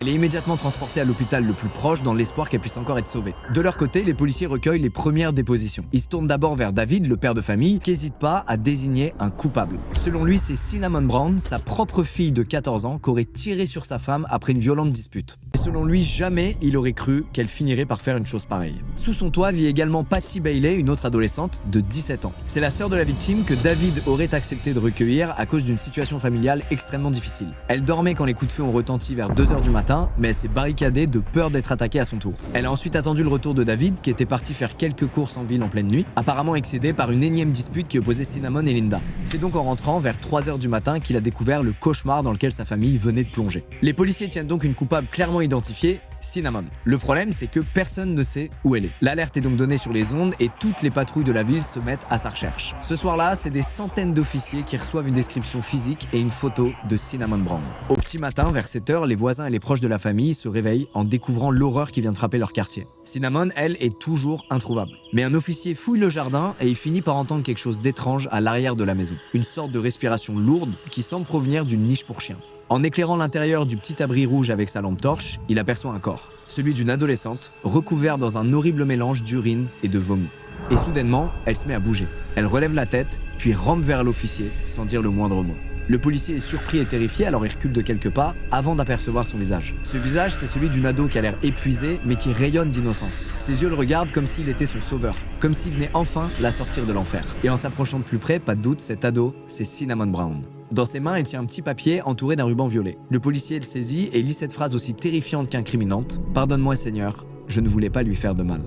Elle est immédiatement transportée à l'hôpital le plus proche dans l'espoir qu'elle puisse encore être sauvée. De leur côté, les policiers recueillent les premières dépositions. Ils se tournent d'abord vers David, le père de famille, qui n'hésite pas à désigner un coupable. Selon lui, c'est Cinnamon Brown, sa propre fille de 14 ans, qui aurait tiré sur sa femme après une violente dispute. Et selon lui, jamais il aurait cru qu'elle finirait par faire une chose pareille. Sous son toit vit également Patty Bailey, une autre adolescente de 17 ans. C'est la sœur de la victime que David aurait accepté de recueillir à cause d'une situation familiale extrêmement difficile. Elle dormait quand les coups de feu ont retenti vers 2 h du matin, mais elle s'est barricadée de peur d'être attaquée à son tour. Elle a ensuite attendu le retour de David, qui était parti faire quelques courses en ville en pleine nuit, apparemment excédé par une énième dispute qui opposait Cinnamon et Linda. C'est donc en rentrant vers 3 h du matin qu'il a découvert le cauchemar dans lequel sa famille venait de plonger. Les policiers tiennent donc une coupable clairement identifiée, Cinnamon. Le problème, c'est que personne ne sait où elle est. L'alerte est donc donnée sur les ondes et toutes les patrouilles de la ville se mettent à sa recherche. Ce soir-là, c'est des centaines d'officiers qui reçoivent une description physique et une photo de Cinnamon Brown. Au petit matin, vers 7 h, les voisins et les proches de la famille se réveillent en découvrant l'horreur qui vient de frapper leur quartier. Cinnamon, elle, est toujours introuvable. Mais un officier fouille le jardin et il finit par entendre quelque chose d'étrange à l'arrière de la maison. Une sorte de respiration lourde qui semble provenir d'une niche pour chien. En éclairant l'intérieur du petit abri rouge avec sa lampe torche, il aperçoit un corps, celui d'une adolescente, recouvert dans un horrible mélange d'urine et de vomi. Et soudainement, elle se met à bouger. Elle relève la tête, puis rampe vers l'officier, sans dire le moindre mot. Le policier est surpris et terrifié, alors il recule de quelques pas avant d'apercevoir son visage. Ce visage, c'est celui d'une ado qui a l'air épuisée, mais qui rayonne d'innocence. Ses yeux le regardent comme s'il était son sauveur, comme s'il venait enfin la sortir de l'enfer. Et en s'approchant de plus près, pas de doute, cet ado, c'est Cinnamon Brown. Dans ses mains, il tient un petit papier entouré d'un ruban violet. Le policier le saisit et lit cette phrase aussi terrifiante qu'incriminante. « Pardonne-moi, Seigneur, je ne voulais pas lui faire de mal. »